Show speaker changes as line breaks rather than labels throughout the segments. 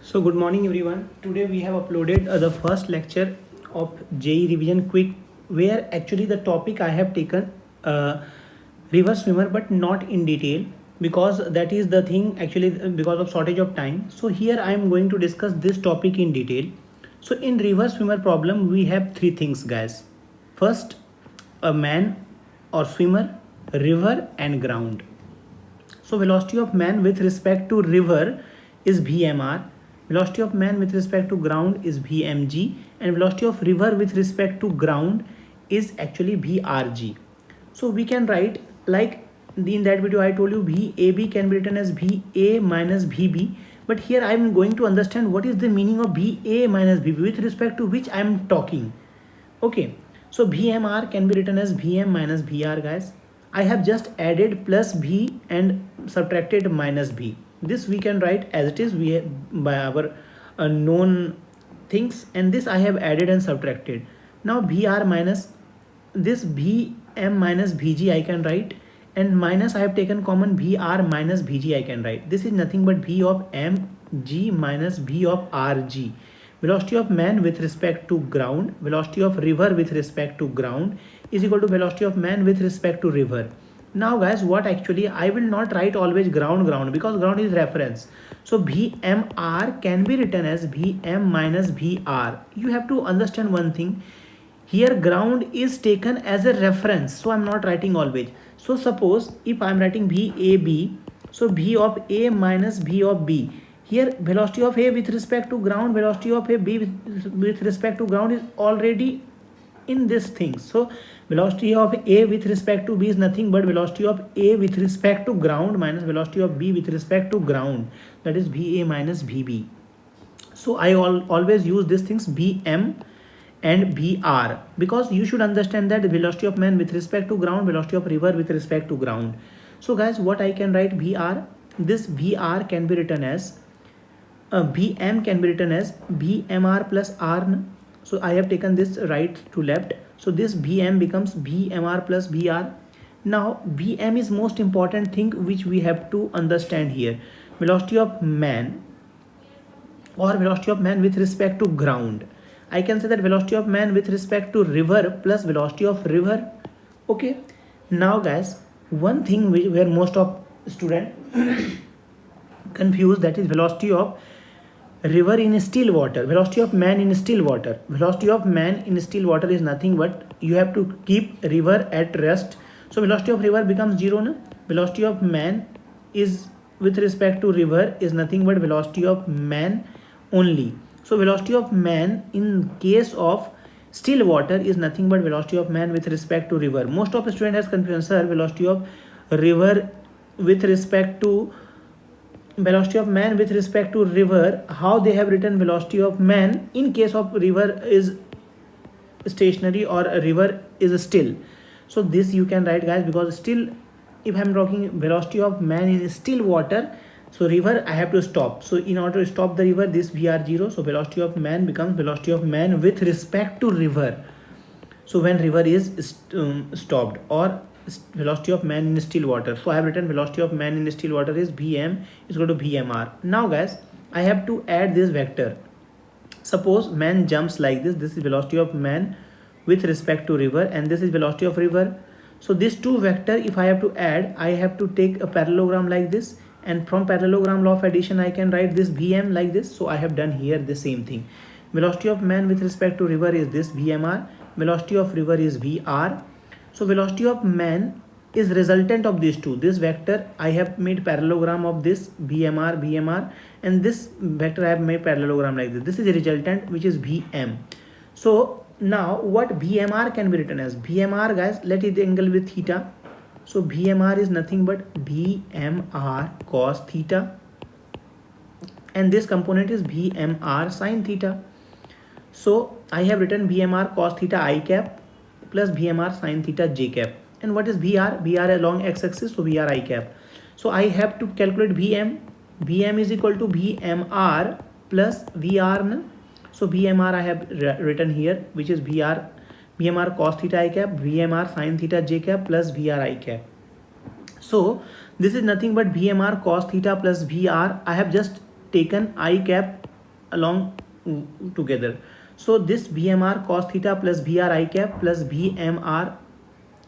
So good morning everyone. Today we have uploaded the first lecture of JE revision quick, where actually the topic I have taken reverse swimmer, but not in detail, because that is the thing actually, because of shortage of time. So here I am going to discuss this topic in detail. So in reverse swimmer problem we have three things, guys. First, a man or swimmer, river and ground. So velocity of man with respect to river is VMR, velocity of man with respect to ground is VMG, and velocity of river with respect to ground is actually VRG. So we can write, like in that video I told you, VAB can be written as VA minus VB, but here I am going to understand what is the meaning of VA minus VB, with respect to which I am talking. Okay, so VMR can be written as VM minus VR, guys. I have just added plus V and subtracted minus V. This we can write as it is, by our known things, and this I have added and subtracted. Now VR minus this VM minus VG I can write, and minus I have taken common VR minus VG I can write. This is nothing but V of mg minus V of RG. Velocity of man with respect to ground, velocity of river with respect to ground is equal to velocity of man with respect to river. Now guys, what actually, I will not write always ground because ground is reference. So VMR can be written as VM minus VR. You have to understand one thing. Here ground is taken as a reference, so I'm not writing always. So suppose if I'm writing VAB, so V of A minus V of B. Here velocity of A with respect to ground, velocity of A B with respect to ground is already in this thing. So velocity of A with respect to B is nothing but velocity of A with respect to ground minus velocity of B with respect to ground, that is VA minus VB. So I always use these things BM and BR, because you should understand that the velocity of man with respect to ground, velocity of river with respect to ground. So guys, what I can write VR, this VR can be written as Vm can be written as Vmr plus R. So I have taken this right to left. So this Vm becomes Vmr plus Vr. Now Vm is most important thing which we have to understand here. Velocity of man or velocity of man with respect to ground. I can say that velocity of man with respect to river plus velocity of river. Okay. Now guys, one thing where most of student confused, that is velocity of river in still water, velocity of man in still water. Velocity of man in still water is nothing but you have to keep river at rest. So velocity of river becomes 0. No? Velocity of man is with respect to river is nothing but velocity of man only. So velocity of man in case of still water is nothing but velocity of man with respect to river. Most of the student has confusion, sir, velocity of river with respect to velocity of man with respect to river, how they have written velocity of man in case of river is stationary or a river is still. So this you can write, guys, because still, if I'm talking velocity of man in still water, so river I have to stop. So in order to stop the river, this VR0, so velocity of man becomes velocity of man with respect to river. So when river is stopped, or velocity of man in still water. So I have written velocity of man in still water is Vm is equal to Vmr. Now guys, I have to add this vector. Suppose man jumps like this. This is velocity of man with respect to river, and this is velocity of river. So these two vector, if I have to add, I have to take a parallelogram like this, and from parallelogram law of addition I can write this Vm like this. So I have done here the same thing. Velocity of man with respect to river is this Vmr, velocity of river is Vr. So velocity of man is resultant of these two. This vector I have made parallelogram of this Vmr, and this vector I have made parallelogram like this. This is the resultant, which is Vm. So now what Vmr can be written as? Vmr, guys, let it angle with theta. So Vmr is nothing but Vmr cos theta, and this component is Vmr sin theta. So I have written Vmr cos theta I cap plus Vmr sin theta j cap. And what is Vr? Vr along x-axis, so Vr I cap. So I have to calculate Vm. Vm is equal to Vmr plus Vr. So Vmr I have written here, which is Vmr cos theta I cap, Vmr sin theta j cap plus Vr I cap. So this is nothing but Vmr cos theta plus Vr. I have just taken I cap along together. So this VMR cos theta plus VR I cap plus VMR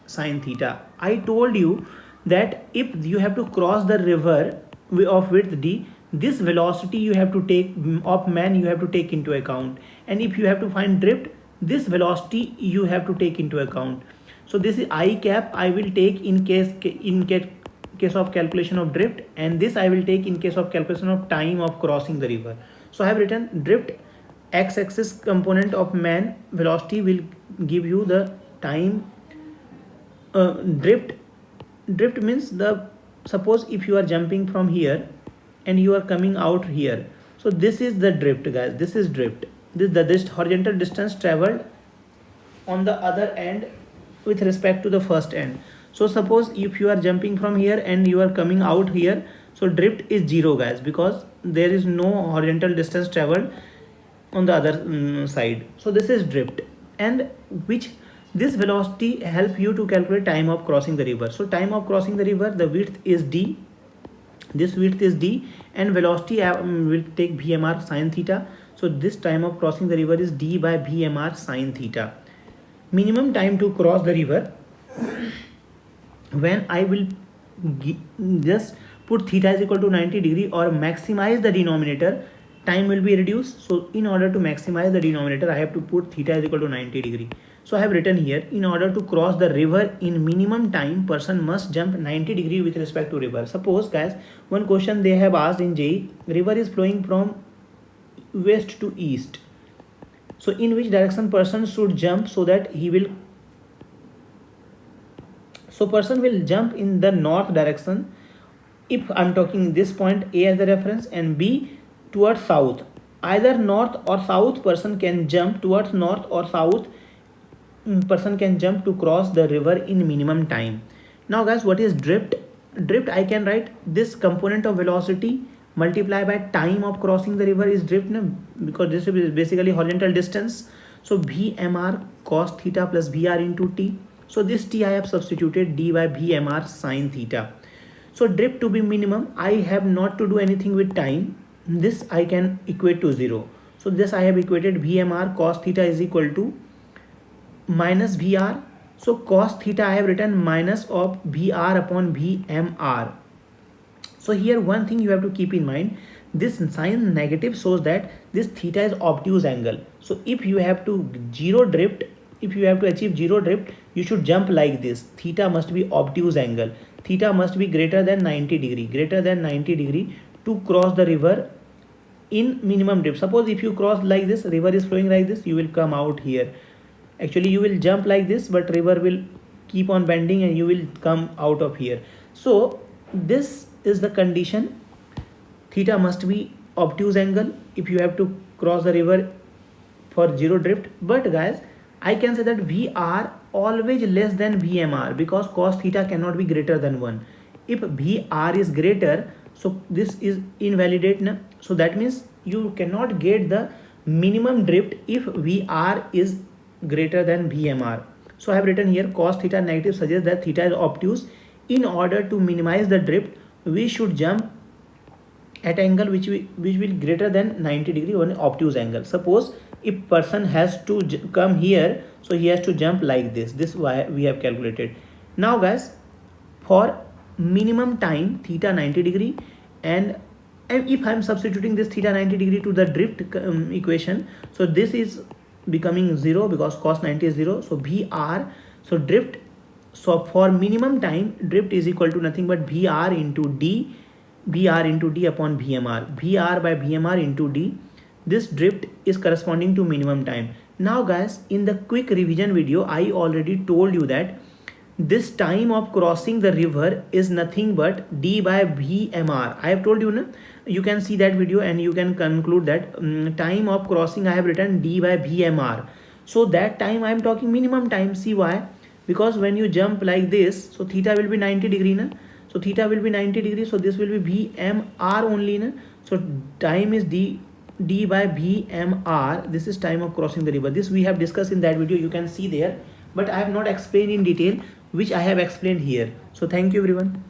sin theta. I told you that if you have to cross the river of width d, this velocity you have to take of man you have to take into account, and if you have to find drift, this velocity you have to take into account. So this is I cap I will take in case of calculation of drift, and this I will take in case of calculation of time of crossing the river. So I have written drift x-axis component of man velocity will give you the time. Drift means suppose if you are jumping from here and you are coming out here, so this is the drift, guys. This is drift. This horizontal distance traveled on the other end with respect to the first end. So suppose if you are jumping from here and you are coming out here, so drift is 0, guys, because there is no horizontal distance traveled on the other side. So this is drift, and which this velocity help you to calculate time of crossing the river. So time of crossing the river, the width is d, this width is d, and velocity will take VMR sin theta. So this time of crossing the river is d by VMR sin theta. Minimum time to cross the river, when I will just put theta is equal to 90 degree or maximize the denominator, time will be reduced. So in order to maximize the denominator, I have to put theta is equal to 90 degree. So I have written here, in order to cross the river in minimum time, person must jump 90 degree with respect to river. Suppose, guys, one question they have asked in JEE, river is flowing from west to east. So in which direction person should jump so that he will, so person will jump in the north direction if I'm talking this point A as the reference and B towards south. Either north or south person can jump towards north, or south person can jump to cross the river in minimum time. Now guys, what is drift? Drift, I can write this component of velocity multiply by time of crossing the river is drift, because this is basically horizontal distance. So VMR cos theta plus VR into t. So this t I have substituted d by VMR sin theta. So drift to be minimum, I have not to do anything with time. This I can equate to 0. So this I have equated VMR cos theta is equal to minus VR. So cos theta I have written minus of VR upon VMR. So here one thing you have to keep in mind, this sign negative shows that this theta is obtuse angle. So if you have to zero drift, if you have to achieve zero drift, you should jump like this. Theta must be obtuse angle. Theta must be greater than 90 degree, greater than 90 degree to cross the river in minimum drift. Suppose if you cross like this, river is flowing like this, you will come out here. Actually you will jump like this, but river will keep on bending and you will come out of here. So this is the condition. Theta must be obtuse angle if you have to cross the river for zero drift. But guys, I can say that VR always less than VMR, because cos theta cannot be greater than 1. If VR is greater, so this is invalidate na? So that means you cannot get the minimum drift if VR is greater than VMR. So I have written here cos theta negative suggests that theta is obtuse. In order to minimize the drift, we should jump at angle which will greater than 90 degree on obtuse angle. Suppose if person has to come here, so he has to jump like this. This why we have calculated. Now guys, for minimum time theta 90 degree, and if I am substituting this theta 90 degree to the drift equation, so this is becoming 0 because cos 90 is 0. So VR, so drift, so for minimum time drift is equal to nothing but VR into d, VR into d upon VMR, VR by VMR into d. This drift is corresponding to minimum time. Now guys, in the quick revision video, I already told you that this time of crossing the river is nothing but d by VMR. I have told you, na? You can see that video and you can conclude that time of crossing I have written d by VMR. So that time I am talking minimum time. See why? Because when you jump like this, so theta will be 90 degree, na? So theta will be 90 degree, so this will be VMR only, na? So time is d by VMR. This is time of crossing the river. This we have discussed in that video, you can see there, but I have not explained in detail, which I have explained here. So thank you everyone.